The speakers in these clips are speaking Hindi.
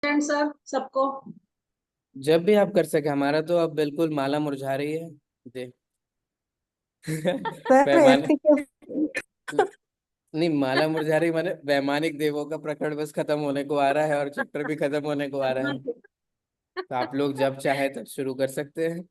सर सबको। जब भी आप कर सके। हमारा तो अब बिल्कुल माला मुरझा रही है। दे सर पैमाने ऐसे कैसे? नहीं, माला मुरझा रही माने वैमानिक देवों का प्रकट बस खत्म होने को आ रहा है और चैप्टर भी खत्म होने को आ रहा है। तो आप लोग जब चाहे तब शुरू कर सकते हैं।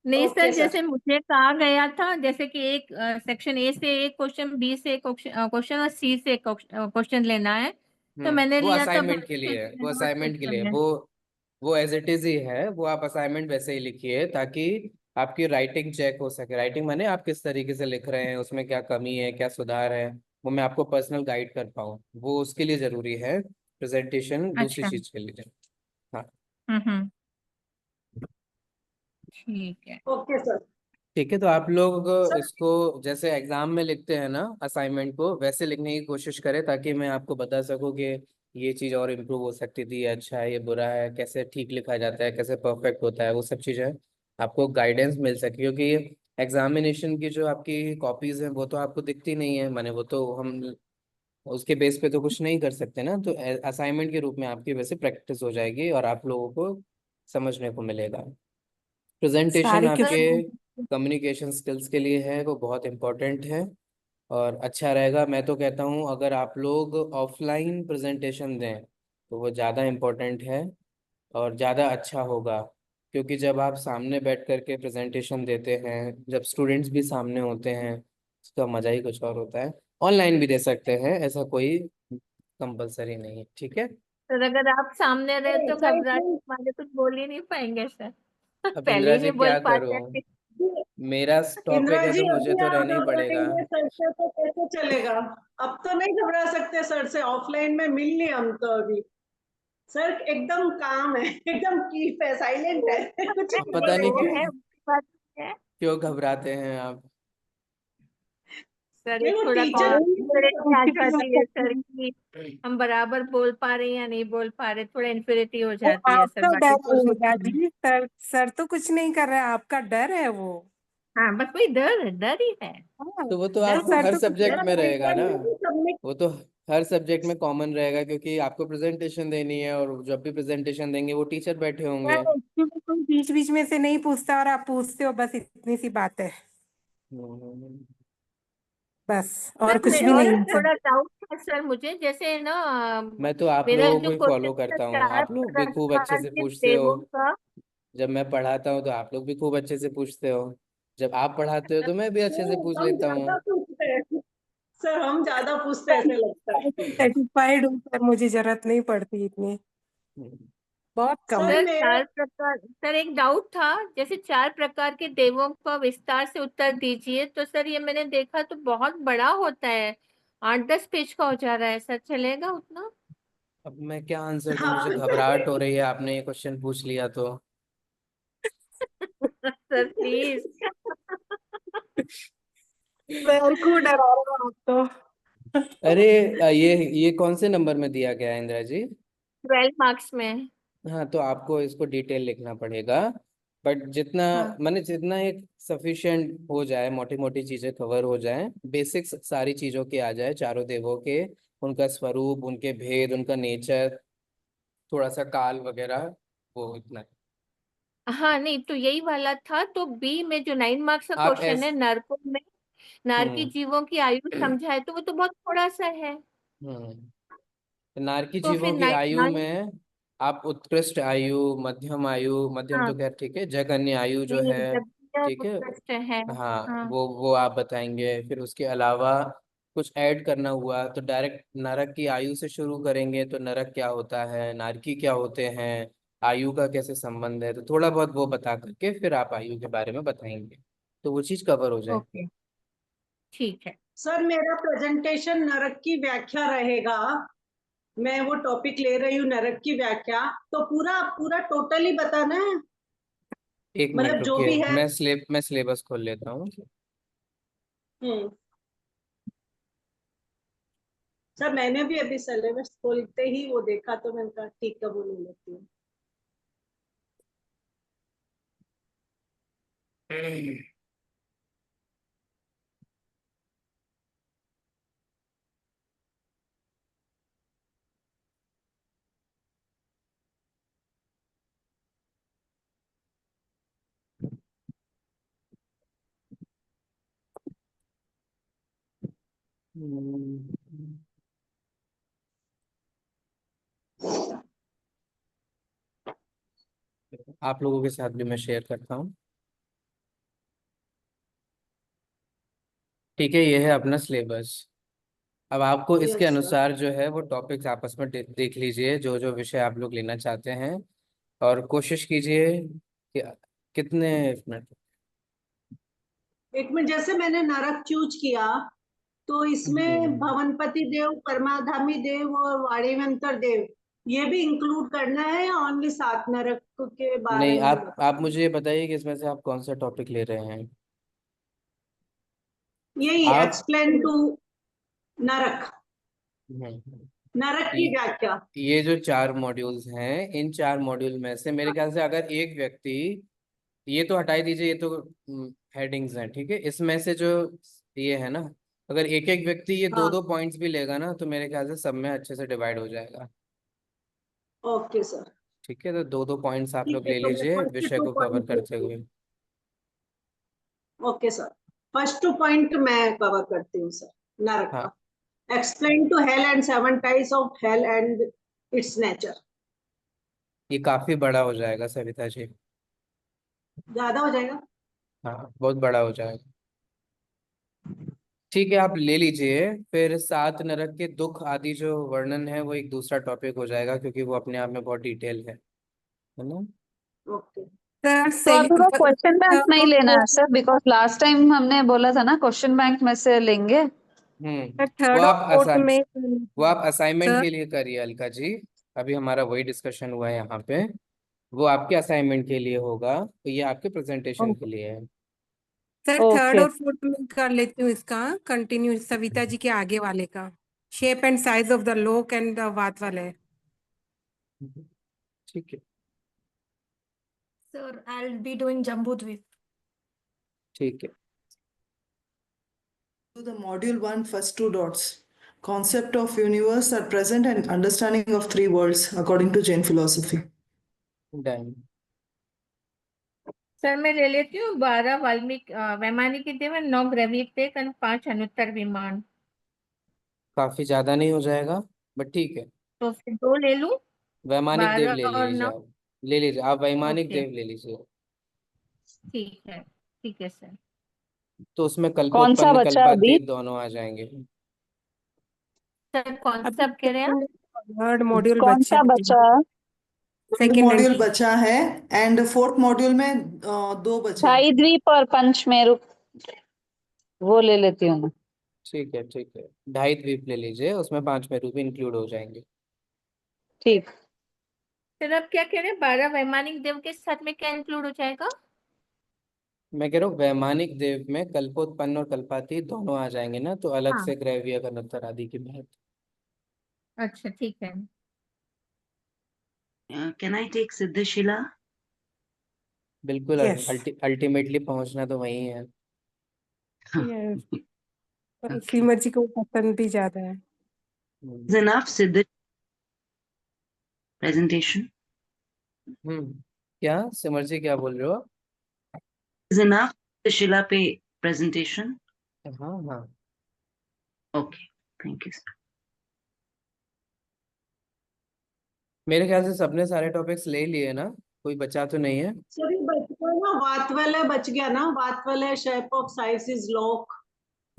नहीं ओके सर, सर। जैसे मुझे कहा गया था जैसे कि एक सेक्शन ए से एक क्वेश्चन, बी से एक क्वेश्चन और सी से एक क्वेश्चन लेना है। तो मैंने वो लिया था असाइनमेंट के भारत के लिए है, वो असाइनमेंट के यूनिवर्सिटी लिए है। में। वो एज इट इज ही है। वो आप असाइनमेंट वैसे ही लिखिए ताकि आपकी राइटिंग चेक हो सके। राइटिंग माने आप किस तरीके से लिख रहे हैं, उसमें क्या कमी है, क्या सुधार है, वो मैं आपको पर्सनल गाइड कर पाऊँ। वो उसके लिए जरूरी है। प्रेजेंटेशन दूसरी अच्छा। चीज के लिए। हाँ, हम्म। ठीक है। Okay sir. ठीक है। तो आप लोग सर इसको जैसे एग्जाम में लिखते हैं ना असाइनमेंट को, वैसे लिखने की कोशिश करें ताकि मैं आपको बता सकूं कि ये चीज़ और इम्प्रूव हो सकती थी, ये अच्छा है, ये बुरा है, कैसे ठीक लिखा जाता है, कैसे परफेक्ट होता है, वो सब चीज़ें आपको गाइडेंस मिल सके। क्योंकि एग्जामिनेशन की जो आपकी कॉपीज हैं वो तो आपको दिखती नहीं है, माने वो तो हम उसके बेस पे तो कुछ नहीं कर सकते ना। तो असाइनमेंट के रूप में आपकी वैसे प्रैक्टिस हो जाएगी और आप लोगों को समझने को मिलेगा। प्रेजेंटेशन सारी के आपके सर कम्युनिकेशन स्किल्स के लिए है, वो बहुत इम्पोर्टेंट है और अच्छा रहेगा। मैं तो कहता हूँ अगर आप लोग ऑफलाइन प्रेजेंटेशन दें तो वो ज़्यादा इम्पोर्टेंट है और ज़्यादा अच्छा होगा। क्योंकि जब आप सामने बैठ करके प्रेजेंटेशन देते हैं, जब स्टूडेंट्स भी सामने होते हैं, उसका मज़ा ही कुछ और होता है। ऑनलाइन भी दे सकते हैं, ऐसा कोई कंपलसरी नहीं है। ठीक है। सर, अगर आप सामने रहे तो सर घबराहट इसमें वाले कुछ बोल ही नहीं पाएंगे सर। अब पहले इंदिरा ही जी नहीं बोल क्या पाते करूँ, हैं। मेरा टॉपिक इंदिरा है जी तो मुझे अभी तो आप रहना ही पड़ेगा। घबराएंगे सर से तो कैसे चलेगा। अब तो नहीं घबरा सकते सर से, ऑफलाइन में मिल लिए हम तो अभी। सर एकदम काम है, एकदम कीप है, साइलेंट वो है, कुछ अब नहीं पता नहीं वो बोलेंगे। है, उसकी बात है। क्यों घबराते हैं आप। सर नहीं एक वो थोड़ा टीचर कॉन्फिडेंस आ जाती है सर की हम बराबर बोल पा रहे हैं या नहीं बोल पा रहे, थोड़ा इन्फिनिटी हो वो जाती है सर, आपका बाकी डर है कुछ इंदिरा नहीं। जी। सर तो कुछ नहीं कर रहा है, आपका डर है वो। हाँ, बस वही डर ही है। हाँ, तो वो तो डर आपको सर हर तो कुछ सब्जेक्ट सर में रहेगा ना। ऑफलाइन में भी सबमिट। वो तो हर सब्जेक्ट में कॉमन रहेगा क्योंकि आपको प्रेजेंटेशन देनी है और जब भी प्रेजेंटेशन देंगे वो टीचर बैठे होंगे। कोई बीच बीच में से नहीं पूछता और आप पूछते हो, बस इतनी सी बात है। हम्म। बस और सर कुछ मैं भी और नहीं एक है सर। थोड़ा डाउट है सर मुझे, जैसे ना मैं तो आप मेरा लोगों को जो ही क्वेश्चन फॉलो था करता हूँ, चार आप लोग भी खूब अच्छे प्रकार से के पूछते हो। देवों का। जब मैं पढ़ाता हूँ तो आप लोग भी खूब अच्छे से पूछते हो। जब आप पढ़ाते हो तो मैं भी अच्छे से नहीं, पूछ हम लेता हूँ। ज्यादा पूछते हैं सर, हम ज्यादा पूछते हैं ऐसे लगता है। सेटिस्फाइड हूँ सर, मुझे जरूरत नहीं पड़ती इतनी, बहुत कम। सर सर मेरा चार प्रकार, सर एक डाउट था, जैसे चार प्रकार के देवों का विस्तार से उत्तर दीजिए, तो सर ये मैंने देखा तो बहुत बड़ा होता है, 8-10 पेज का हो जा रहा है सर, चलेगा उतना? अब मैं क्या आंसर दूं, मुझे हाँ घबराहट हो रही है। आपने ये क्वेश्चन पूछ लिया तो। Sir please. सर को डरा रहे हो आप तो। अरे ये कौन से नंबर में दिया गया है इंदिरा जी। 12 मार्क्स में। हाँ, तो आपको इसको डिटेल लिखना पड़ेगा। बट जितना हाँ। माने जितना एक सफिशिएंट हो जाए, मोटी मोटी चीजें कवर हो जाए, बेसिक्स सारी चीजों के आ जाए, चारों देवों के, उनका स्वरूप, उनके भेद, उनका नेचर, थोड़ा सा काल वगैरह, वो इतना। हाँ नहीं, तो यही वाला था, तो बी में जो 9 मार्क्स का आप क्वेश्चन है, नरकों में नारकी हम्म जीवों की आयु समझा है, तो वो तो बहुत थोड़ा सा है। हम्म नारकी तो जीवों फिर की नाइन आयु नाइन। में आप उत्कृष्ट आयु, मध्यम आयु, मध्यम हाँ। तो खैर ठीक है, जघन्य आयु जो नहीं, है, जब ठीक है। उत्कृष्ट है। हाँ, हाँ। वो आप बताएंगे। फिर उसके अलावा कुछ ऐड करना हुआ तो डायरेक्ट नरक की आयु से शुरू करेंगे। तो नरक क्या होता है, नारकी क्या होते हैं, आयु का कैसे संबंध है, तो थोड़ा बहुत वो बता करके फिर आप आयु के बारे में बताएंगे तो वो चीज़ कवर हो जाए। ओके, ठीक है। सर मेरा प्रेजेंटेशन नरक की व्याख्या रहेगा। मैं वो टॉपिक ले रही हूँ नरक की व्याख्या। तो पूरा पूरा टोटली बताना है, एक मिनट मतलब जो रुकिए, भी है। मैं सिलेबस खोल लेता हूँ। हम्म। सर मैंने भी अभी सिलेबस खोलते ही वो देखा तो मैंने कहा ठीक है वो ले लेती हूँ। हम्म, आप लोगों के साथ भी मैं शेयर करता हूँ। ठीक है, ये है अपना सिलेबस। अब आपको इसके यस सर। अनुसार जो है वो टॉपिक्स आपस में देख लीजिए, जो जो विषय आप लोग लेना चाहते हैं, और कोशिश कीजिए कि कितने मिनट। एक में जैसे मैंने नरक चूज किया, तो इसमें हम्म, भवनपति देव, परमाधामी देव और वाणिवंतर देव, ये भी इंक्लूड करना है या ओनली 7 नरक के बारे नहीं, में आप बताना है? मुझे ये बताइए कि इसमें से आप कौन सा टॉपिक ले रहे हैं। यही आप एक्सप्लेन टू नरक, हम्म, नरक की व्याख्या। ये जो 4 मॉड्यूल्स हैं, इन 4 मॉड्यूल में से मेरे ख्याल से अगर एक व्यक्ति, ये तो हटाई दीजिए, ये तो हेडिंग्स हैं, ठीक है, इसमें से जो ये है ना, अगर एक एक व्यक्ति ये दो हाँ, दो पॉइंट्स भी लेगा ना, तो मेरे ख्याल से सब में अच्छे से डिवाइड हो जाएगा। Okay sir. ठीक है, तो दो दो पॉइंट्स आप ठीक लोग है, ले तो मैं लीजिए फर्स्ट विषय 2 को कवर पॉइंट करते लेती हुए। हूँ। ओके सर, फर्स्ट 2 पॉइंट मैं कवर करती हूँ सर। नरक हाँ, का explain to hell and 7 types of hell and its nature. ये काफी बड़ा हो जाएगा सविता जी। ज्यादा हो जाएगा? हाँ, बहुत बड़ा हो जाएगा। ठीक है, आप ले लीजिए। फिर 7 नरक के दुख आदि जो वर्णन है वो एक दूसरा टॉपिक हो जाएगा, क्योंकि वो अपने आप में बहुत डिटेल है ना। ओके। सर तो अभी वो क्वेश्चन बैंक नहीं लेना है सर, बिकॉज लास्ट टाइम हमने बोला था ना क्वेश्चन बैंक में से लेंगे। वो थर्ड और आप फोर्थ में वो आप असाइनमेंट सर। के लिए करिए अलका जी। अभी हमारा वही डिस्कशन हुआ है यहाँ पे। वो आपके असाइनमेंट के लिए होगा, तो ये आपके प्रेजेंटेशन के लिए है। Sir third okay. और फोर्थ में कर लेती हूँ इसका कंटिन्यू, सविता जी के आगे वाले का। Shape and size of the लोक एंड द वात वाले। ठीक है। Sir, I'll be doing Jambudvip. ठीक है। To the module 1 first 2 dots. Concept of universe are present and understanding of 3 worlds according to Jain philosophy. Done. Sir मैं ले लेती हूँ 12 वाल्मीकि वैमानिक देव, 9 ग्रहवीप और 5 अनुत्तर विमान। काफी ज्यादा नहीं हो जाएगा, बट ठीक है। तो फिर 2 ले लूँ, वैमानिक देव 12 ले और लीजिए 9। आप। ले लीजिए आप, वैमानिक ओके, देव ले लीजिए। ठीक है सर। तो उसमें कौन सा कल्पोत्पन्न बचा अभी? कल्पातीत दोनों आ जाएंगे। सर कौन अभी सा आप कह रहे हैं आप? थर्ड मॉड्यूल कौन बच्चे सा बचा? Third सेकेंड module एंड बचा है एंड फोर्थ मॉड्यूल में 2 बचे हैं. शाही द्वीप और पंचमेरु, वो ले लेती हूँ मैं। ठीक है, ठीक है, 2.5 द्वीप ले लीजिए, उसमें 5 मेरू भी इंक्लूड हो जाएंगे। ठीक। सर आप क्या कह रहे हैं, 12 वैमानिक देव के साथ में क्या इंक्लूड हो जाएगा? मैं कह रहा हूँ वैमानिक देव में कल्पोत्पन्न और कल्पातीत दोनों आ जाएंगे ना, तो अलग हाँ, से ग्रहवीय अनुत्तर आदि की बात। अच्छा ठीक है। Can I take Siddhashila? बिल्कुल, यस अल्टीमेटली पहुंचना तो वही है। यस। Okay. सीमर जी को पसंद भी ज्यादा है। Is enough Siddha presentation? क्या सिमर जी, क्या बोल रहे हो? Is enough Siddhashila पे presentation? हाँ हाँ। Okay. Thank you. मेरे ख्याल से सबने सारे टॉपिक्स ले लिए ना, कोई बचा तो नहीं है। सर ये बच गया ना, वातवलय बच गया ना, वातवलय shape of size is lock.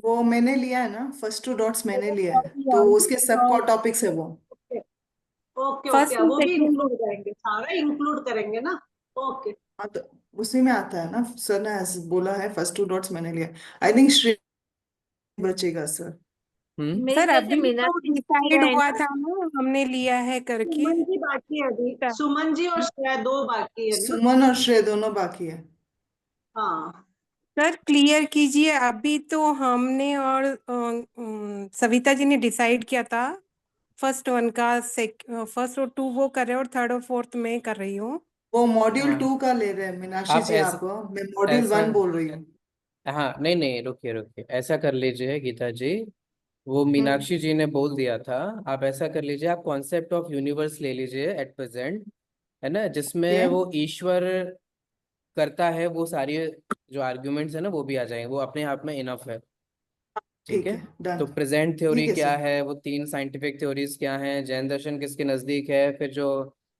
वो मैंने लिया है ना, फर्स्ट 2 डॉट्स मैंने लिया है, तो उसके सब को टॉपिक्स है वो. ओके फर्स्ट ओके, और वो भी सेकेंड इंक्लूड करेंगे, सारा इंक्लूड करेंगे ना। ओके। हाँ, तो उसी में आता है ना, सर ने ऐसे बोला है फर्स्ट 2 डॉट्स मैंने लिया. आई थिंक श्री बचेगा सर. हम्म मेरे सर ख्याल से अभी तो मीनाक्षी जी डिसाइड है हुआ ना। था ना, हमने लिया है करके। सुमन जी बाकी है अभी, सुमन जी और श्रेया 2 बाकी है ना। सुमन और श्रेय दोनों बाकी है. हाँ, सर क्लियर कीजिए, अभी तो हमने और सविता जी ने डिसाइड किया था फर्स्ट वन का, फर्स्ट और 2 वो कर रहे हैं और थर्ड और फोर्थ में कर रही हूँ। वो मॉड्यूल हाँ, 2 का ले रहे हैं मीनाक्षी आप जी, ऐसा आप. मैं मॉड्यूल ऐसा 1 बोल रही हूँ. हाँ, नहीं नहीं, रुकिए रुकिए, ऐसा कर लीजिए गीता जी। वो हम्म. मीनाक्षी जी ने बोल दिया था। आप ऐसा कर लीजिए, आप कॉन्सेप्ट ऑफ यूनिवर्स ले लीजिए एट प्रेजेंट, है ना, जिसमें ये वो ईश्वर करता है, वो सारी जो आर्ग्यूमेंट्स है ना वो भी आ जाएंगे, वो अपने आप में इनफ है। ठीक है। है, डन। तो प्रेजेंट थ्योरी ठीक है क्या सर। है, वो 3 साइंटिफिक थ्योरीज क्या हैं, जैन दर्शन किसके नजदीक है, फिर जो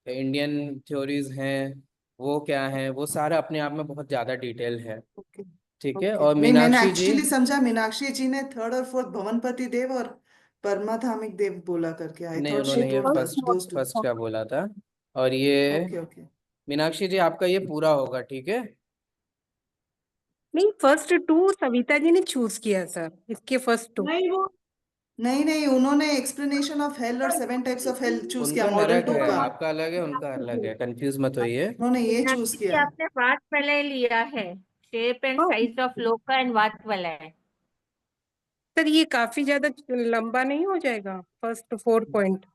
इंडियन थ्योरीज हैं वो क्या है, वो सारा अपने आप में बहुत ज्यादा डिटेल है। ओके। ठीक है। ओके, और नहीं मैंने मीनाक्षी जी, एक्चुअली समझा मीनाक्षी जी ने थर्ड और फोर्थ भवनपति देव और परमाधामिक देव बोला करके, आई नहीं थॉट शी उन्होंने ये told first first those two. First का बोला था। और ये ओके ओके। मीनाक्षी जी आपका ये पूरा होगा, ठीक है। नहीं, फर्स्ट 2 सविता जी ने चूज किया सर, इसके फर्स्ट 2। नहीं वो नहीं नहीं, उन्होंने एक्सप्लेनेशन ऑफ हेल और 7 टाइप्स ऑफ हेल चूज किया, उनका मॉडल नरक 2 है, का। आपका अलग है, उनका अलग है, कंफ्यूज मत होइए। उन्होंने ये चूज मीनाक्षी जी, किया। आपने वाट वलय लिया है, शेप एंड हाँ साइज ऑफ लोका एंड वाट वलय। सर, ये काफी ज्यादा लंबा नहीं हो जाएगा फर्स्ट 4 पॉइंट?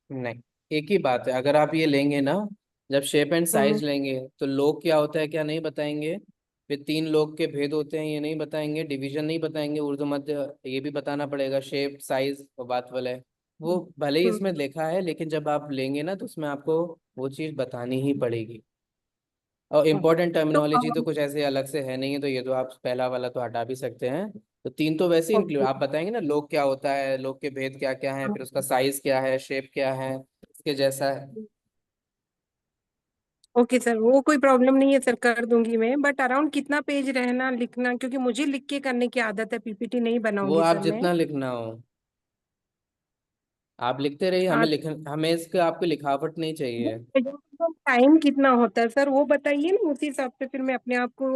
नहीं, एक ही बात है, अगर आप ये लेंगे ना, जब शेप एंड साइज लेंगे तो लोग क्या होता है क्या नहीं बताएंगे, फिर 3 लोग के भेद होते हैं ये नहीं बताएंगे, डिवीजन नहीं बताएंगे, उर्दू मध्य ये भी बताना पड़ेगा, शेप साइज और बात वाला है। वो भले ही इसमें लिखा है लेकिन जब आप लेंगे ना तो उसमें आपको वो चीज़ बतानी ही पड़ेगी। और इम्पोर्टेंट तो टर्मिनोलॉजी तो कुछ ऐसे अलग से है नहीं है, तो ये तो आप पहला वाला तो हटा भी सकते हैं। तो 3 तो वैसे इंक्लूड, आप बताएंगे ना लोग क्या होता है, लोग के भेद क्या क्या है, फिर उसका साइज क्या है, शेप क्या है, इसके जैसा है। ओके सर, वो कोई प्रॉब्लम नहीं है सर, कर दूंगी मैं। बट अराउंड कितना पेज रहना लिखना, क्योंकि मुझे लिख के करने की आदत है, पीपीटी नहीं वो बनाऊंगी आप सर मैं। जितना लिखना हो आप लिखते रहिए, हमें इसके आपको लिखावट नहीं चाहिए। टाइम कितना होता है सर, वो बताइए ना, उसी हिसाब से फिर मैं अपने आप को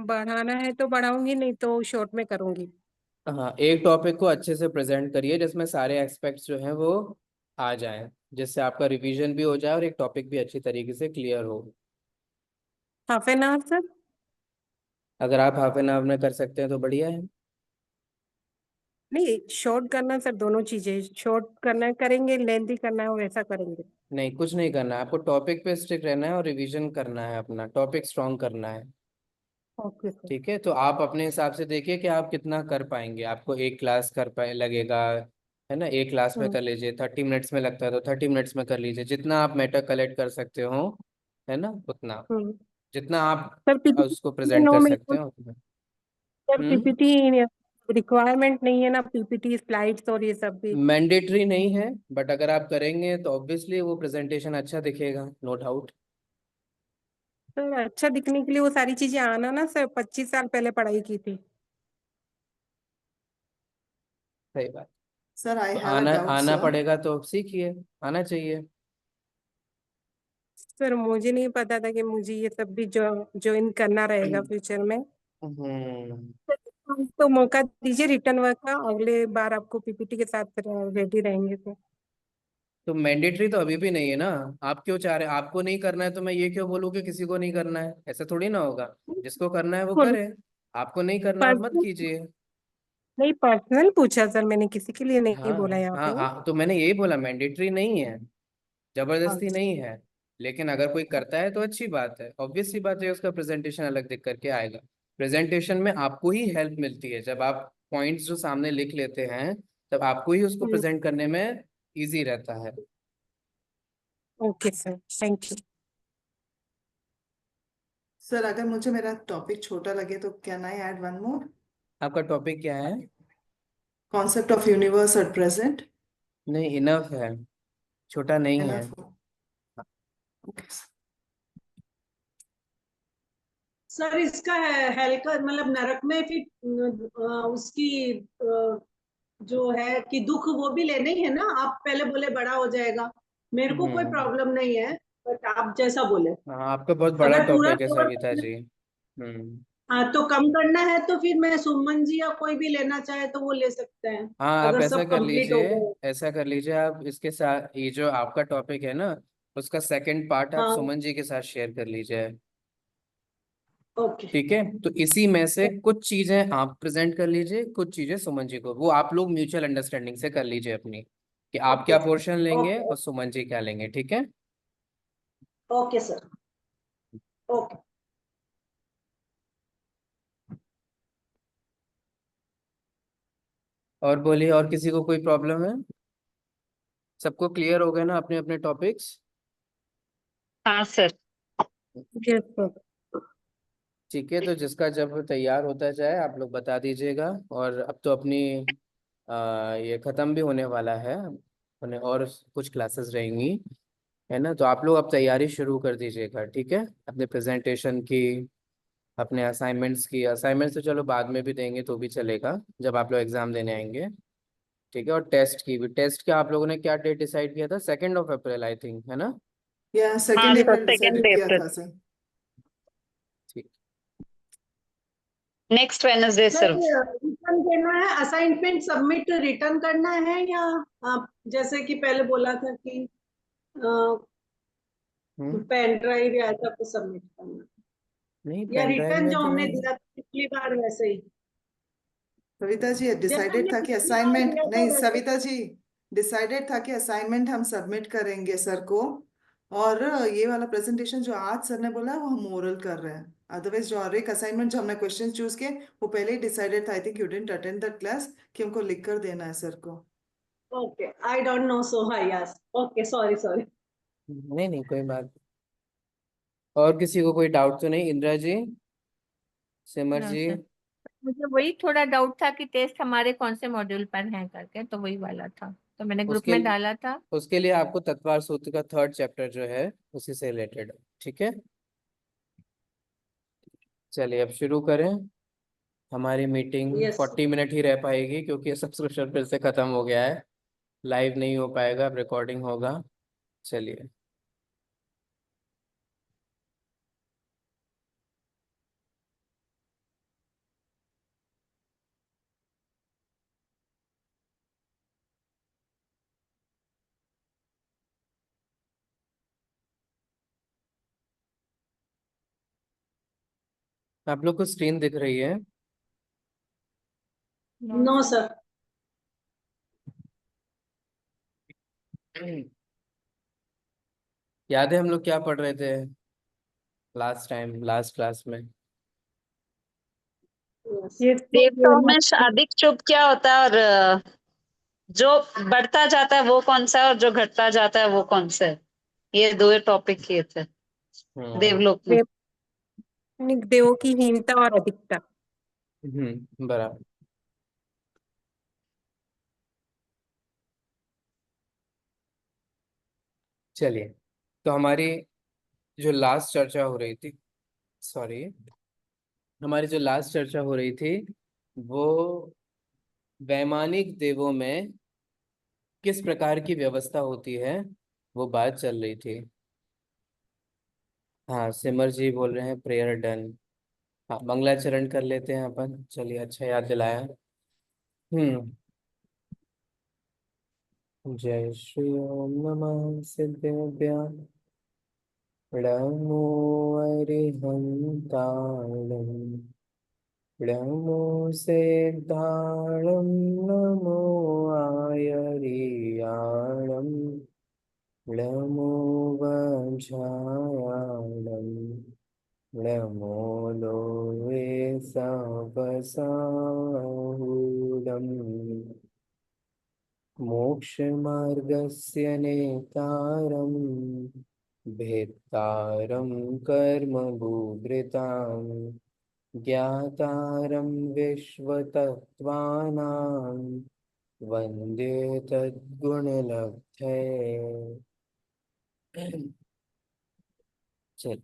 बढ़ाना है तो बढ़ाऊंगी, नहीं तो शॉर्ट में करूंगी। हाँ, एक टॉपिक को अच्छे से प्रेजेंट करिए जिसमें सारे एस्पेक्ट्स जो हैं वो आ जाएं, जिससे आपका रिवीजन भी हो जाए और एक टॉपिक भी अच्छी तरीके से क्लियर हो। ½ सर? अगर आप हाफ एन आवर में कर सकते हैं तो बढ़िया है। नहीं, शॉर्ट करना है सर, दोनों चीजें शॉर्ट करना है करेंगे, लेंथी करना है वैसा करेंगे। नहीं, कुछ नहीं करना है, आपको टॉपिक पे स्टिक रहना है और रिवीजन करना है, अपना टॉपिक स्ट्रॉन्ग करना है। Okay sir. ठीक है, तो आप अपने हिसाब से देखिए कि आप कितना कर पाएंगे, आपको एक क्लास कर पाए लगेगा, है ना, एक क्लास में कर लीजिए, 30 मिनट्स में लगता है तो 30 मिनट्स में कर लीजिए, जितना आप मैटर कलेक्ट कर सकते हो, है ना, उतना, हम्म। जितना आप सर उसको पीपीटी प्रेजेंट नो कर मेरे सकते को, हो उतना। सर हम्म। पीपीटी रिक्वायरमेंट नहीं है ना, पीपीटी स्लाइड्स और ये सब भी? मैंडेटरी नहीं है, बट अगर आप करेंगे तो ऑब्वियसली वो प्रेजेंटेशन अच्छा दिखेगा, नो डाउट। सर अच्छा दिखने के लिए वो सारी चीजें आना ना सर, 25 साल पहले पढ़ाई की थी। सही बात। सर आई तो हैव अ आना डाउट आना सर। पड़ेगा तो सीखिए, आना चाहिए। सर मुझे नहीं पता था कि मुझे ये सब भी ज्वाइन करना रहेगा फ्यूचर में। हम्म। तो मौका दीजिए रिटर्न वर्क का, अगले बार आपको पीपीटी के साथ रेडी रहेंगे तो। तो मैंडेटरी तो अभी भी नहीं है ना, आप क्यों चाह रहे हैं, आपको नहीं करना है तो मैं ये क्यों बोलूँ कि किसी को नहीं करना है, ऐसा थोड़ी ना होगा, जिसको करना है वो करे, आपको नहीं करना आप मत पर्सनल कीजिए। नहीं, पर्सनल पूछा सर मैंने, किसी के लिए नहीं हाँ बोला यहाँ हाँ पे। हाँ, तो मैंने यही बोला मैंडेटरी नहीं है, जबरदस्ती अच्छा। नहीं है, लेकिन अगर कोई करता है तो अच्छी बात है, ऑब्वियस सी बात है, उसका प्रेजेंटेशन अलग दिख करके आएगा। प्रेजेंटेशन में आपको ही हेल्प मिलती है, जब आप पॉइंट्स जो सामने लिख लेते हैं तब आपको ही उसको प्रेजेंट करने में इजी रहता है। Okay sir, thank you. Sir अगर मुझे मेरा टॉपिक छोटा लगे तो can I add one more? आपका टॉपिक क्या है? Concept of universe at present. नहीं, इनफ है, छोटा नहीं है। एनफ। ओके। सर इसका है हेल का मतलब नरक में फिर उसकी जो है कि दुख वो भी लेने ही है ना, आप पहले बोले बड़ा हो जाएगा, मेरे को कोई हम्म। प्रॉब्लम नहीं है, बट आप जैसा बोले हाँ, आपका बहुत बड़ा अगर पूरा टॉपिक है कवर सविता करना, जी। हम्म। हाँ तो कम करना है तो फिर मैं सुमन जी या कोई भी लेना चाहे तो वो ले सकते हैं, हाँ, आप अगर ऐसा सब कर कंप्लीट हो लीजिए, गए। ऐसा कर लीजिए, आप इसके साथ ये जो आपका टॉपिक है ना, उसका सेकंड पार्ट आप हाँ सुमन जी के साथ शेयर कर लीजिए। ओके। ठीक है, तो इसी में से कुछ चीजें आप प्रेजेंट कर लीजिए, कुछ चीजें सुमन जी को, वो आप लोग म्यूचुअल अंडरस्टैंडिंग से कर लीजिए अपनी, कि आप ओके क्या पोर्शन लेंगे ओके और सुमन जी क्या लेंगे, ठीक है। Okay sir okay. और बोलिए, और किसी को कोई प्रॉब्लम है? सबको क्लियर हो गए ना अपने अपने टॉपिक्स? हाँ सर। Yes sir. ठीक है, तो जिसका जब तैयार होता जाए आप लोग बता दीजिएगा। और अब तो अपनी ये ख़त्म भी होने वाला है, उन्हें और कुछ क्लासेस रहेंगी, है ना। तो आप लोग अब तैयारी शुरू कर दीजिएगा, ठीक है, अपने प्रेजेंटेशन की, अपने असाइनमेंट्स की। असाइनमेंट्स तो चलो बाद में भी देंगे तो भी चलेगा, जब आप लोग एग्ज़ाम देने आएंगे, ठीक है। और टेस्ट की भी, टेस्ट का आप लोगों ने क्या डेट डिसाइड किया था? 2 अप्रैल आई थिंक, है ना। या हाँ 2 सर, अप्रैल 2 डिसाइडेड किया अप्रैल था सर। ठीक। Next Wednesday sir sir. Return देना है, असाइनमेंट सबमिट रिटर्न करना है, या आप जैसे कि पहले बोला था कि हम्म। पेन ड्राइव या ऐसा कुछ सबमिट करना नहीं, है, या पेन ड्राइव रिटर्न में जो तो हमने नहीं। दिया था पिछली बार वैसे ही, सविता जी जैसे डिसाइडेड हमने था कि पिछली बार असाइनमेंट दिया था नहीं, वैसे। सविता जी डिसाइडेड था कि असाइनमेंट हम सबमिट करेंगे सर को। और ये वाला प्रेजेंटेशन जो आज सर ने बोला वो हम ओरल कर रहे हैं। अदरवाइज जो और एक असाइनमेंट जो हमने क्वेश्चन चूज किए वो पहले ही डिसाइडेड था। I think you didn't attend that class कि हमको लिख कर देना है सर को। Okay, I don't know, so high yes, okay, sorry sorry. नहीं नहीं, कोई बात। और किसी को कोई डाउट तो नहीं? इंदिरा जी, सिमर नो जी। सर, मुझे वही थोड़ा डाउट था कि टेस्ट हमारे कौन से मॉड्यूल पर है करके, तो वही वाला था, तो मैंने ग्रुप उसके में डाला था। उसके लिए आपको तत्वार सूत्र का 3rd चैप्टर जो है उसी से रिलेटेड, ठीक है। चलिए अब शुरू करें। हमारी मीटिंग यस 40 मिनट ही रह पाएगी, क्योंकि सब्सक्रिप्शन फिर से ख़त्म हो गया है। लाइव नहीं हो पाएगा, अब रिकॉर्डिंग होगा। चलिए। आप लोग को स्क्रीन दिख रही है? No sir. याद है हम लोग क्या पढ़ रहे थे लास्ट टाइम, लास्ट क्लास में? यस ये देवताओं में अधिक शुभ क्या होता है, और जो बढ़ता जाता है वो कौन सा है, और जो घटता जाता है वो कौन सा है? ये दो टॉपिक किए थे देवलोक में। देवों की हीनता और अधिकता। बराबर। चलिए, तो हमारी जो लास्ट चर्चा हो रही थी, सॉरी, हमारी जो लास्ट चर्चा हो रही थी वो वैमानिक देवों में किस प्रकार की व्यवस्था होती है, वो बात चल रही थी। हाँ, सिमर जी बोल रहे हैं प्रेयर डन। हाँ, मंगलाचरण कर लेते हैं अपन। चलिए, अच्छा याद दिलाया। हम्म। जय श्री ओम नमः सिद्धेभ्य नमो अरिहंताणं नमो सिद्धाणं नमो आयरियाणं नमो वज्रायाणं नमो लोहे सवसाहूणम् मोक्षमार्गस्य नेतारं भेत्तारं कर्मभूभृतां ज्ञातारं विश्वतत्त्वानां वन्दे तद्गुणलब्धये। चल,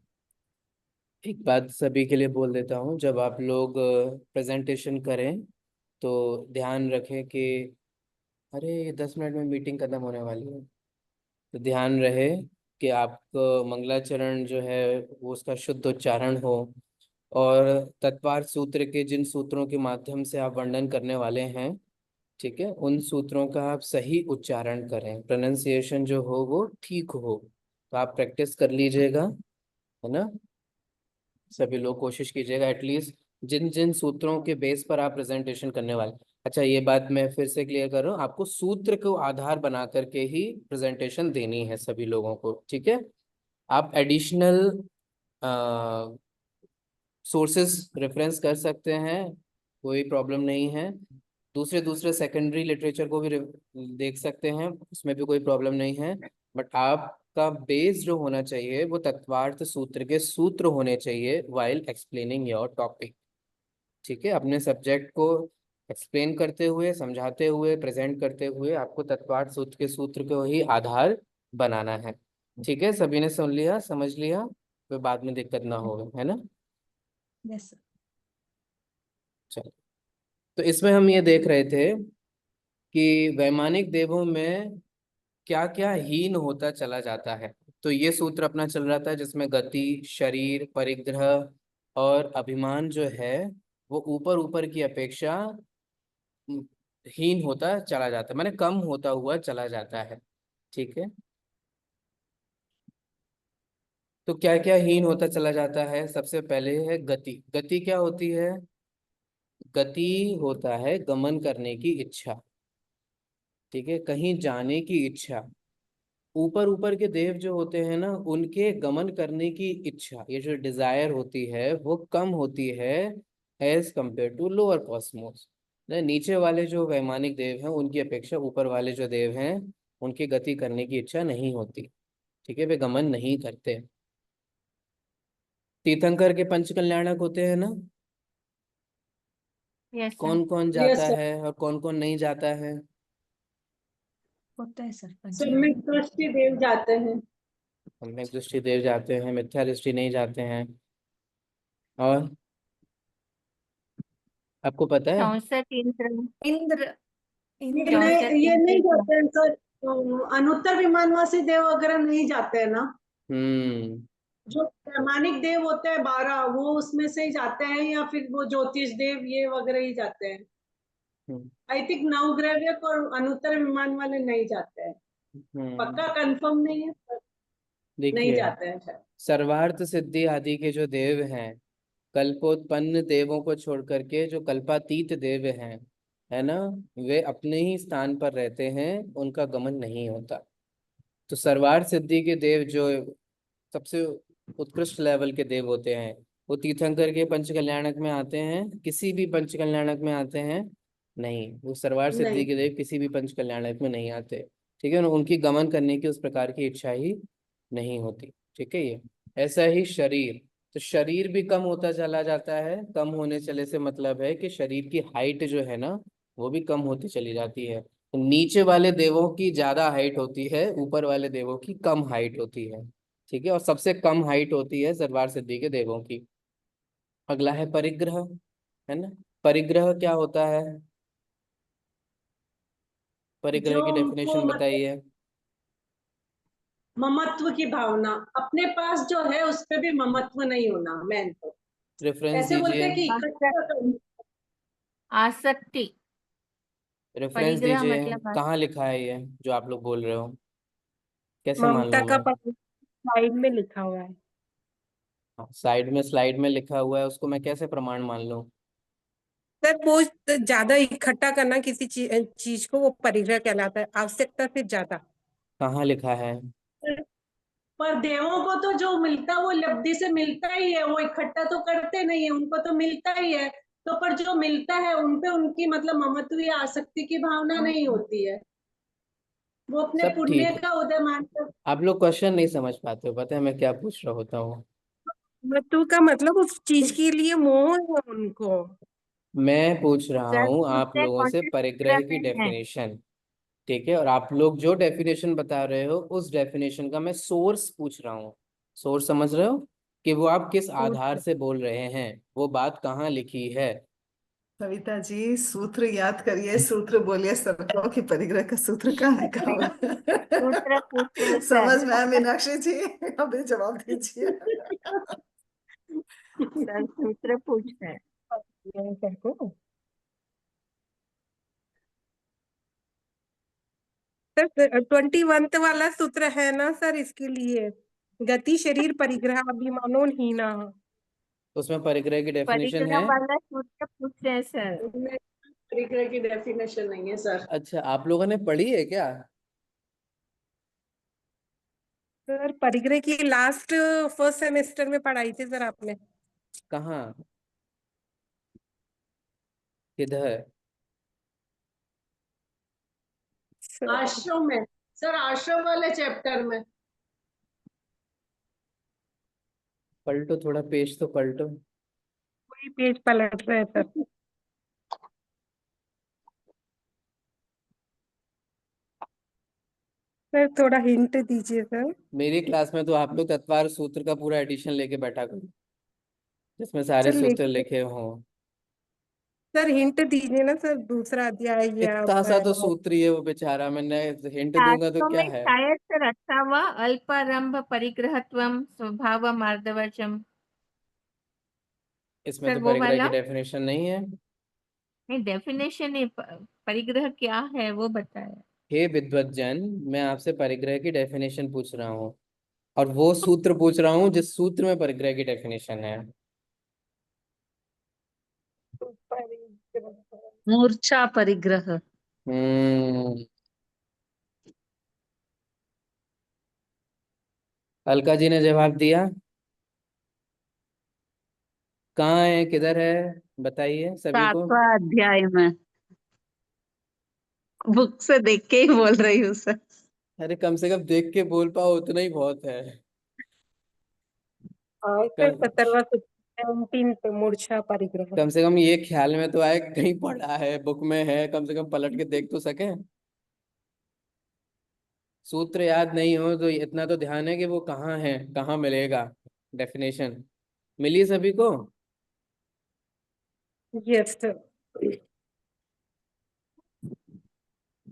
एक बात सभी के लिए बोल देता हूँ, जब आप लोग प्रेजेंटेशन करें तो ध्यान रखें कि अरे ये 10 मिनट में मीटिंग खत्म होने वाली है। तो ध्यान रहे कि आपको मंगलाचरण जो है वो उसका शुद्ध उच्चारण हो, और तत्वार सूत्र के जिन सूत्रों के माध्यम से आप वर्णन करने वाले हैं, ठीक है, उन सूत्रों का आप सही उच्चारण करें, प्रोनाउंसिएशन जो हो वो ठीक हो। तो आप प्रैक्टिस कर लीजिएगा, है ना। सभी लोग कोशिश कीजिएगा एटलीस्ट जिन जिन सूत्रों के बेस पर आप प्रेजेंटेशन करने वाले। अच्छा, ये बात मैं फिर से क्लियर कर रहा हूँ, आपको सूत्र को आधार बना करके ही प्रेजेंटेशन देनी है सभी लोगों को, ठीक है। आप एडिशनल सोर्सेस रेफरेंस कर सकते हैं, कोई प्रॉब्लम नहीं है। दूसरे दूसरे सेकेंडरी लिटरेचर को भी देख सकते हैं, उसमें भी कोई प्रॉब्लम नहीं है। बट आपका बेस जो होना चाहिए वो तत्वार्थ सूत्र के सूत्र होने चाहिए वाइल एक्सप्लेनिंग योर टॉपिक। ठीक है, अपने सब्जेक्ट को एक्सप्लेन करते हुए, समझाते हुए, प्रेजेंट करते हुए आपको तत्वार्थ सूत्र के सूत्र को ही आधार बनाना है। ठीक है, सभी ने सुन लिया, समझ लिया, फिर बाद में दिक्कत ना हो, है ना। Yes, sir. चलो, तो इसमें हम ये देख रहे थे कि वैमानिक देवों में क्या क्या हीन होता चला जाता है। तो ये सूत्र अपना चल रहा था जिसमें गति, शरीर, परिग्रह और अभिमान जो है वो ऊपर ऊपर की अपेक्षा हीन होता चला जाता है, माने कम होता हुआ चला जाता है। ठीक है, तो क्या क्या हीन होता चला जाता है। सबसे पहले है गति। गति क्या होती है? गति होता है गमन करने की इच्छा। ठीक है, कहीं जाने की इच्छा। ऊपर ऊपर के देव जो होते हैं ना, उनके गमन करने की इच्छा, ये जो डिजायर होती है वो कम होती है as compare to lower cosmos. नीचे वाले जो वैमानिक देव हैं उनकी अपेक्षा ऊपर वाले जो देव हैं उनकी गति करने की इच्छा नहीं होती। ठीक है, वे गमन नहीं करते। तीर्थंकर के पंच कल्याणक होते हैं ना, यस सर। कौन कौन यस जाता सर। है और कौन कौन नहीं जाता है? होता है सर सम्यक दृष्टि देव जाते हैं। सम्यक दृष्टि देव जाते हैं, मिथ्या दृष्टि नहीं जाते हैं। और आपको पता है? 64 इंद्र। इंद्र ये इंद्र चौसठ नहीं, ये नहीं इंद्र। जाते हैं सर। अनुत्तर विमानवासी देव वगैरह नहीं जाते हैं ना। हम्म। जो प्रामाणिक देव होते हैं 12, वो उसमें से ही जाते हैं, या फिर वो ज्योतिष देव ये वगैरह ही जाते हैं। हम्म। आई थिंक नवग्रहक और अनुत्तर विमान वाले नहीं जाते हैं। पक्का कंफर्म नहीं है पर नहीं देखिए, जाते हैं शायद। सर्वार्थ सिद्धि आदि के जो देव हैं, कल्पोत्पन्न देवों को छोड़ करके जो कल्पातीत देव हैं, है ना, वे अपने ही स्थान पर रहते हैं, उनका गमन नहीं होता। तो सर्वार्थ सिद्धि के देव जो सबसे उत्कृष्ट लेवल के देव होते हैं, वो तीर्थंकर के पंच कल्याणक में आते हैं? किसी भी पंच कल्याणक में आते हैं? नहीं, वो सर्वार्थ सिद्धि नहीं। के देव किसी भी पंच कल्याणक में नहीं आते। ठीक है, उनकी गमन करने की उस प्रकार की इच्छा ही नहीं होती। ठीक है, ये ऐसा ही शरीर। तो शरीर भी कम होता चला जाता है। कम होने चले से मतलब है कि शरीर की हाइट जो है ना वो भी कम होती चली जाती है। तो नीचे वाले देवों की ज्यादा हाइट होती है, ऊपर वाले देवों की कम हाइट होती है। ठीक है, और सबसे कम हाइट होती है सरवार सिद्धि के देवों की। अगला है परिग्रह, है ना। परिग्रह क्या होता है? परिग्रह जो की उनको डेफिनेशन मतलब बताइए। ममत्व की भावना, अपने पास जो है उस पे भी ममत्व नहीं होना, मैन तो रेफरेंस ऐसे बोलते दीजिए। हैं कि इकट्ठा आसक्ति। रेफरेंस परिग्रह दीजिए, मतलब कहाँ लिखा है ये जो आप लोग बोल रहे हो? कैसे मान ममता लूँ का मैं? साइड में लिखा हुआ है। साइड में, स्लाइड में लिखा हुआ है, उसको मैं कैसे प्रमाण मान लूँ? सर वो ज्यादा इकट्ठा करना किसी चीज को वो परिग्रह कहलाता है, आवश्यकता से ज्यादा। कहाँ लिखा है? पर देवों को तो जो मिलता वो लब्धि से मिलता ही है, वो इकट्ठा तो करते नहीं है, उनको तो मिलता ही है। तो पर जो मिलता है उन पे उनकी मतलब ममत्व या आसक्ति की भावना नहीं होती है। वो अपने सब पुण्य ठीक है, का उदय मानकर। आप लोग क्वेश्चन नहीं समझ पाते हो, पता है मैं क्या पूछ रहा होता हूँ? मृत्यु का मतलब उस चीज के लिए मोह है उनको। मैं पूछ रहा सर हूँ आप दूसरे लोगों से कॉन्टेक्स्ट परिग्रह की में है। डेफिनेशन। ठीक है, और आप लोग जो डेफिनेशन बता रहे हो उस डेफिनेशन का मैं सोर्स पूछ रहा हूँ। सोर्स समझ रहे हो कि वो आप किस आधार से बोल रहे हैं, वो बात कहाँ लिखी है? सविता जी, सूत्र याद करिए, सूत्र बोलिए सर को कि परिग्रह का सूत्र कहाँ लिखा हुआ सूत्र पूछ रहे है। हैं समझ सर। में आया मीनाक्षी जी? अभी जवाब दीजिए। सर सूत्र पूछ रहे हैं। सर को सर 21 वाला सूत्र है ना सर, इसके लिए गति, शरीर, परिग्रह, अभिमानो हीना। उसमें परिग्रह की डेफिनेशन परिग्रह है? वाला सूत्र पूछ रहे हैं सर। उनमें परिग्रह की डेफिनेशन नहीं है सर। अच्छा, आप लोगों ने पढ़ी है क्या? सर परिग्रह की लास्ट फर्स्ट सेमेस्टर में पढ़ाई थी सर आपने। कहाँ, किधर? सर आश्रम में। सर आश्रम वाले चैप्टर में। पलटो थोड़ा, पेज तो पलटो। वही पेज पलट रहे हैं सर। सर थोड़ा हिंट दीजिए सर। मेरी क्लास में तो आप लोग तत्वार सूत्र का पूरा एडिशन लेके बैठा करो, जिसमें सारे सर सूत्र लेकिन लिखे हों। सर हिंट दीजिए ना सर, दूसरा अध्याय या इतना सा तो सूत्र ही है वो बेचारा, मैंने हिंट दूंगा तो शास्त्रों क्या में है। शायद सर 18वां अल्पारंभ परिग्रहत्वम स्वभावम आर्दवचम, इसमें सर तो वो परिग्रह की वाला। डेफिनेशन नहीं है। नहीं, डेफिनेशन है, परिग्रह क्या है वो बताया। हे विद्वज्जन, मैं आपसे परिग्रह की डेफिनेशन पूछ रहा हूँ, और वो सूत्र पूछ रहा हूँ जिस सूत्र में परिग्रह की डेफिनेशन है। मूर्छा परिग्रह। हम्म। अलका जी ने जवाब दिया। कहाँ है, किधर है, बताइए सभी को। 7वां अध्याय में, बुक से देख के ही बोल रही हूँ सर। अरे कम से कम देख के बोल पाओ, उतना ही बहुत है। और सर कम 17वां 17 मूर्छा परिग्रह। कम से कम ये ख्याल में तो आए कहीं पढ़ा है, बुक में है, कम से कम पलट के देख तो सके। सूत्र याद नहीं हो तो इतना तो ध्यान है कि वो कहाँ है, कहाँ मिलेगा डेफिनेशन। मिली सभी को। Yes sir.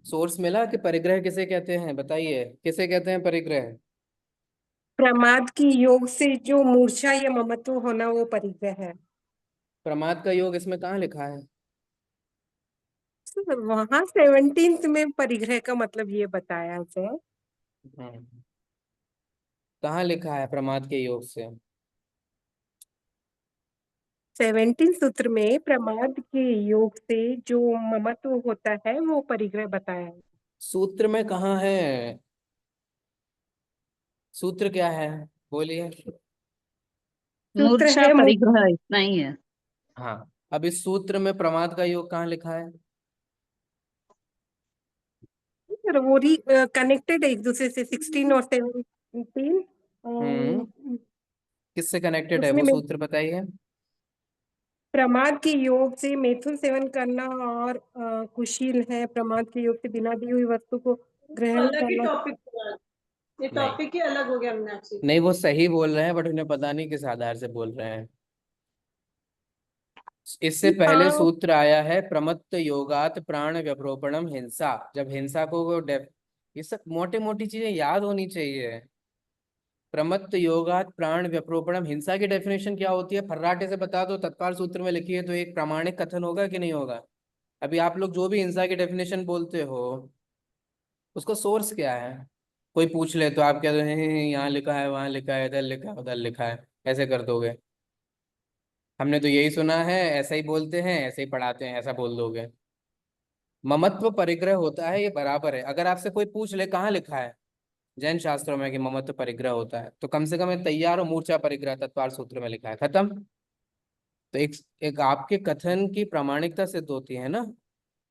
सोर्स मिला कि परिग्रह किसे कहते हैं, बताइए किसे कहते हैं परिग्रह। प्रमाद की योग से जो मूर्छा या ममत्व होना वो परिग्रह है। प्रमाद का योग इसमें कहाँ लिखा है। सर वहां 17 में परिग्रह का मतलब ये बताया सर। हम्म। कहाँ लिखा है प्रमाद के योग से। 17 सूत्र में प्रमाद के योग से जो ममत्व होता है वो परिग्रह बताया है। सूत्र में कहाँ है, सूत्र क्या है, बोलिए। सूत्र मूर्छा है परिग्रह, इतना ही है। हाँ, अब इस सूत्र में प्रमाद का योग कहाँ लिखा है। सर वो कनेक्टेड है एक दूसरे से 16 और 17। हम्म। किससे कनेक्टेड है उसमें वो सूत्र, बताइए। प्रमाद के योग से मैथुन सेवन करना और कुशील है, प्रमाद के योग से बिना दी हुई वस्तु को ग्रहण अलग ही करना। टॉपिक, ये नहीं, टॉपिक ही अलग हो गया मीनाक्षी। नहीं वो सही बोल रहे हैं, बट उन्हें पता नहीं किस आधार से बोल रहे हैं। इससे पहले हाँ सूत्र आया है प्रमत्त योगात प्राण व्यपरोपणम हिंसा। जब हिंसा को वो ये सब मोटी मोटी चीजें याद होनी चाहिए। प्रमत्त योगात प्राण व्यपरोपणम, हिंसा की डेफिनेशन क्या होती है, फर्राटे से बता दो, तत्काल सूत्र में लिखी है तो एक प्रामाणिक कथन होगा कि नहीं होगा। अभी आप लोग जो भी हिंसा की डेफिनेशन बोलते हो, उसका सोर्स क्या है। कोई पूछ ले तो आप क्या यहाँ लिखा है, वहां लिखा है, इधर लिखा है, उधर लिखा है, ऐसे कर दोगे। हमने तो यही सुना है, ऐसा ही बोलते हैं, ऐसे ही पढ़ाते हैं, ऐसा बोल दोगे। ममत्व परिग्रह होता है, ये बराबर है। अगर आपसे कोई पूछ ले कहाँ लिखा है जैन शास्त्रों में कि ममत्व परिग्रह होता है, तो कम से कम एक तैयार हो, मूर्छा परिग्रह तत्वार सूत्र में लिखा है, खत्म। तो एक एक आपके कथन की प्रामाणिकता सिद्ध होती है ना।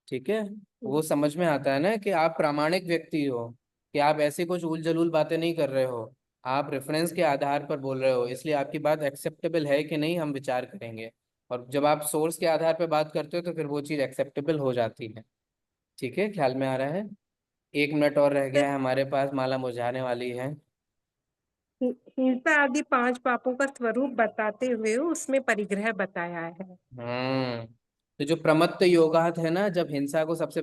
ठीक है, वो समझ में आता है ना कि आप प्रामाणिक व्यक्ति हो, कि आप ऐसी कुछ उल जलूल बातें नहीं कर रहे हो, आप रेफरेंस के आधार पर बोल रहे हो, इसलिए आपकी बात एक्सेप्टेबल है कि नहीं हम विचार करेंगे। और जब आप सोर्स के आधार पर बात करते हो तो फिर वो चीज़ एक्सेप्टेबल हो जाती है। ठीक है, ख्याल में आ रहा है। 1 मिनट और रह गया है हमारे पास, माला मुरझाने वाली है। हिंसा आदि 5 पापों का स्वरूप बताते हुए उसमें परिग्रह बताया है। तो जो प्रमत्त योगात है ना, जब हिंसा को सबसे